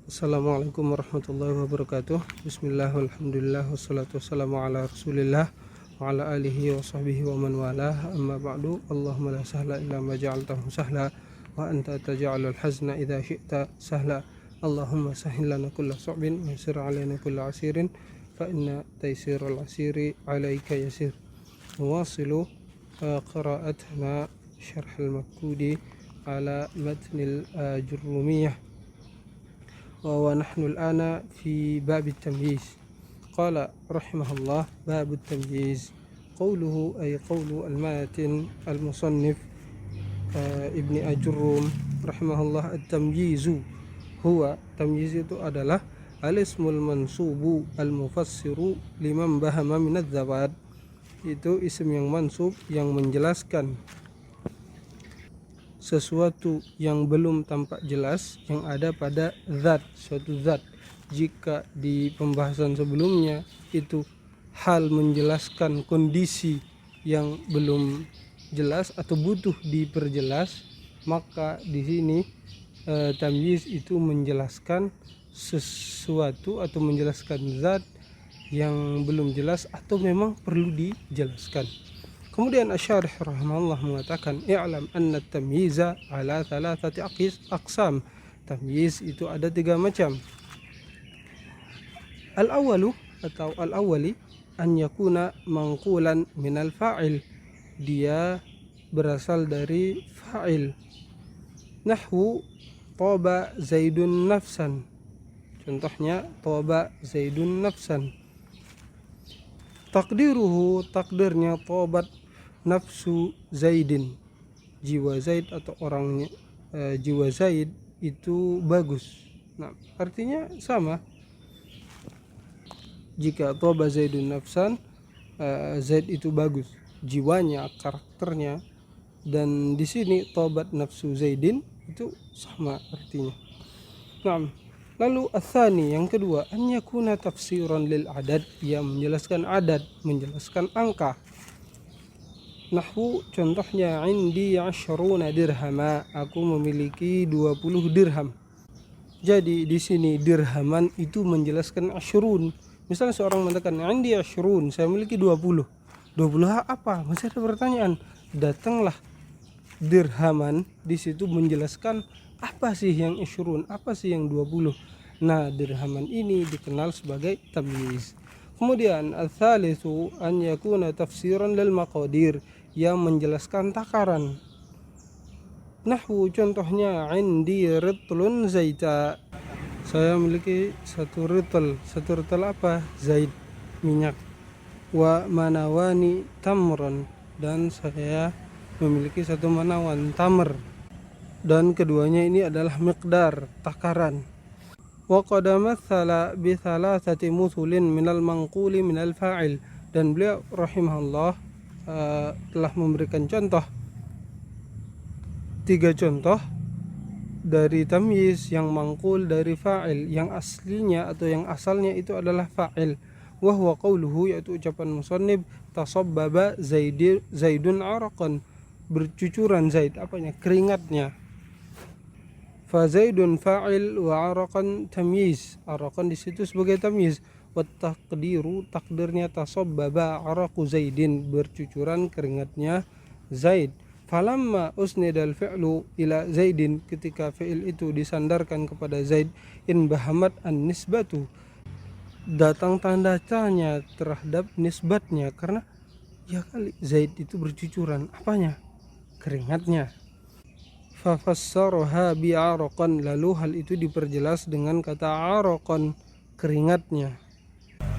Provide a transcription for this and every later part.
Assalamualaikum warahmatullahi wabarakatuh. Bismillah, walhamdulillah, wassalatu wassalamu ala rasulillah wa ala alihi wa sahbihi wa man walah. Amma ba'du. Allahumma la sahla illa ma ja'altahu sahla wa anta taj'alul hazna idha syi'ta sahla. Allahumma sahhil lana kulla su'bin wa yassir alaina kulla asirin fa inna taysirul asiri alayka yasir. Nuwasilu qira'atna syarh al-Makkudi ala matnil Jurrumiyah. ونحن الآن في باب التمييز. قال رحمه الله: باب التمييز. قوله أي قول الماتن المصنف ابن أجروم رحمه الله: التمييز هو تمييز itu adalah al-ismul mansubu al-mufassiru liman bahama min adz-dzawat. Itu isim yang mansub yang menjelaskan sesuatu yang belum tampak jelas yang ada pada zat, suatu zat. Jika di pembahasan sebelumnya itu hal menjelaskan kondisi yang belum jelas atau butuh diperjelas, maka di sini tamyiz itu menjelaskan sesuatu atau menjelaskan zat yang belum jelas atau memang perlu dijelaskan. Kemudian Asy-Syarih rahimahullah mengatakan, i'lam anna at-tamyiza ala thalathati aqsam. Tamyiz itu ada 3 macam. Al-awwalu atau al-awwali an yakuna manqulan minal fa'il. Dia berasal dari fa'il. Nahwu taba Zaidun nafsan. Contohnya taba Zaidun nafsan. Takdiruhu, takdirnya tabat nafsu Zaidin, jiwa Zaid atau orangnya, jiwa Zaid itu bagus. Nah, artinya sama. Jika toba Zaidun nafsan, Zaid itu bagus, jiwanya, karakternya. Dan di sini tobat nafsu Zaidin itu sama artinya. Nah, lalu atsani yang kedua, an yakuna tafsiran lil adad, yang menjelaskan adad, menjelaskan angka. Nahwu, contohnya indi 'ashruna dirhama, aku memiliki 20 dirham. Jadi di sini dirhaman itu menjelaskan ashrun. Misalnya seorang mengatakan indi 'ashrun, saya memiliki 20. 20 apa? Masih ada pertanyaan. Datanglah dirhaman, di situ menjelaskan apa sih yang ashrun, apa sih yang 20. Nah, dirhaman ini dikenal sebagai tamyiz. Kemudian ats-tsalitsu an yakuna tafsiran lil maqadir, yang menjelaskan takaran. Nahwu, contohnya indi ritlun zaita, saya memiliki 1 ritl. 1 ritl apa? Zait, minyak. Wa manawani tamron, dan saya memiliki 1 manawan tamr. Dan keduanya ini adalah miqdar, takaran. Wa qad mathala bi thalathati muthulin minal manquli minal fa'il, dan beliau rahimahullah telah memberikan contoh 3 contoh dari tamyiz yang mangkul dari fa'il, yang aslinya atau yang asalnya itu adalah fa'il. Wa huwa qauluhu, yaitu ucapan musannif, tasabbaba Zaidun araqan, bercucuran Zaid, apanya? Keringatnya. Fa Zaidun fa'il wa araqan tamyiz, araqan di situ sebagai tamyiz. Wa taqdiru, takdirnya tasabbaba araqu Zaidin, bercucuran keringatnya Zaid. Falamma usnidal fi'lu ila Zaidin, ketika fi'il itu disandarkan kepada Zaid, in bahamat an nisbatu, datang tanda tanya terhadap nisbatnya, karena ya kali Zaid itu bercucuran apanya? Keringatnya. Fafassaraha bi'araqan, lalu hal itu diperjelas dengan kata araqan, keringatnya.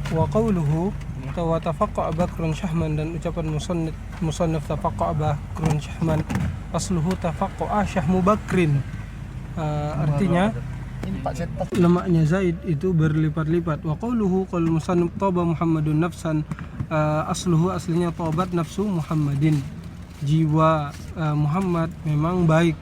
Wa qawluhu wa tafaqqa Bakrun Syahman, dan ucapan musannif tafaqqa Bakrun Syahman, asluhu tafaqqa Syahmu Bakrin, artinya lemaknya Zaid itu berlipat-lipat. Wa qawluhu qal musannif taba Muhammadun nafsan, asluhu, aslinya tabat nafsu Muhammadin, jiwa Muhammad memang baik.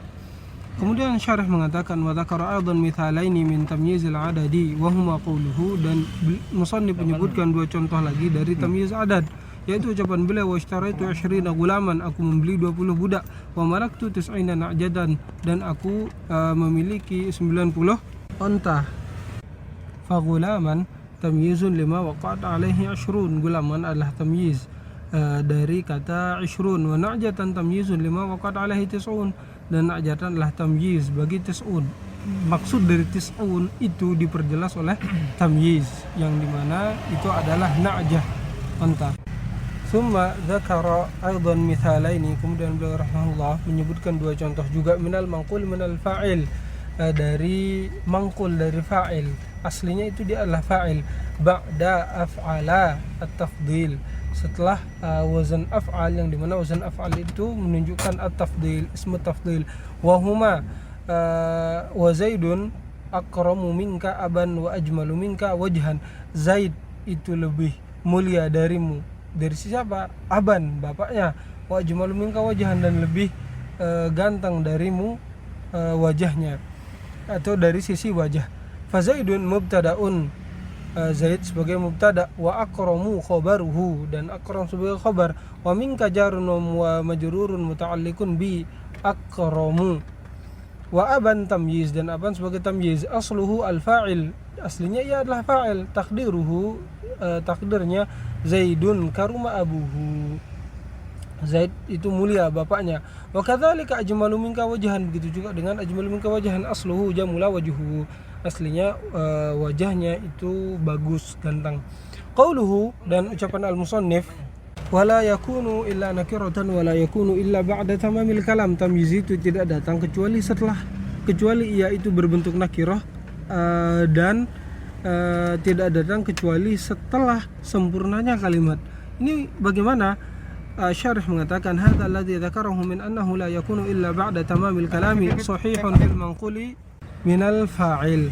Kemudian syarih mengatakan, wa dzakara aidan mithalaini min tamyizil adadi wa huma qawluhu, dan musannif menyebutkan 2 contoh lagi dari tamyiz adad, yaitu ucapan beliau, wa ishtaraitu 20 gulaman, aku membeli 20 budak, wa malaktu 90 na'jadan, dan aku memiliki 90 onta. Faghulaman tamyizun lima waqa'at alaihi ashrun. Gulaman adalah tamyiz dari kata ishrun. Wa na'jatan tamyizun lima waqa'at alaihi tis'un. Dan na'jatan adalah tamyiz bagi tis'un. Maksud dari tis'un itu diperjelas oleh tamyiz, yang dimana itu adalah na'jah, unta. Summa dzakara aidan mithalaini, kemudian beliau rahimahullah menyebutkan dua contoh juga, minal manqul minal fa'il, dari mangkul dari fa'il, aslinya itu dia adalah fa'il, ba'da af'ala at-tafdil, setelah wazan af'al, yang dimana wazan af'al itu menunjukkan at-tafdil, ismu tafdil. Wahuma wa Zaidun akramu minka aban wa ajmalu minka wajhan. Zaid itu lebih mulia darimu, dari siapa? Aban, bapaknya. Wa ajmalu minka wajhan, dan lebih ganteng darimu wajahnya, atau dari sisi wajah. Fa Zaidun mubtada'un, Zaid sebagai mubtada, wa akramu khabaruhu, dan akram sebagai khabar. Wa minka jarun wa majrurun muta'alliqun bi akramu. Wa aban tamyiz, dan aban sebagai tamyiz. Asluhu al-fa'il, aslinya ia adalah fa'il. Takdiruhu, takdirnya Zaidun karuma abuhu, Zaid itu mulia bapaknya. Wa kadzalika ajmalu minka wajhan, begitu juga dengan ajmalu minka wajhan. Asluhu jamula wajhuhu, aslinya wajahnya itu bagus, ganteng. Qauluhu, dan ucapan al-musannif, wala yakunu illa nakiratan wala yakunu illa ba'da tamamil kalam. Tamyiz itu tidak datang kecuali setelah, kecuali ia itu berbentuk nakirah, dan tidak datang kecuali setelah sempurnanya kalimat. Ini bagaimana? Syarih mengatakan, hadza alladhi dzakarahu min annahu la yakunu illa ba'da tamamil kalami sahihun bil manquli minal fa'il.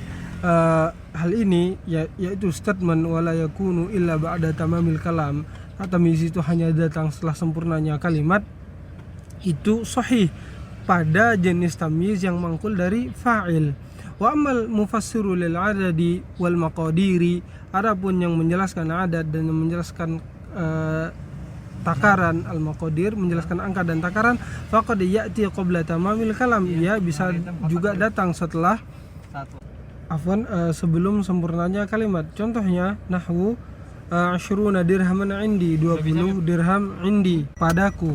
Hal ini yaitu statement wala yakunu illa ba'da tamamil kalam, tamyiz itu hanya datang setelah sempurnanya kalimat, itu sahih pada jenis tamyiz yang mangkul dari fa'il. Wa amal mufassiru lil adadi wal maqadiri, adapun yang menjelaskan adat dan yang menjelaskan takaran, al maqadir menjelaskan angka dan takaran, faqad ya'ti qabla tamamil kalam, ia bisa juga datang setelah sebelum sempurnanya kalimat. Contohnya nahwu ashruna dirhaman indi, 20 dirham indi padaku.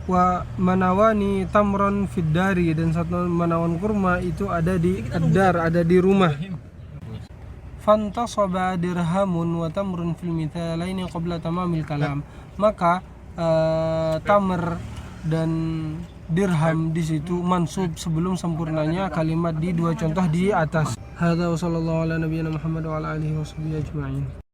Wa manawani tamron fid dari, dan satu manawan kurma itu ada di ad-dar, ada di rumah. Fantasaba dirhamun wa tamrun fil mithalaini qabla tamamil kalam, maka tamr dan dirham di situ mansub sebelum sempurnanya kalimat di dua contoh di atas. Hadza wa sallallahu ala nabiyyina Muhammad wa ala alihi washabihi ajma'in.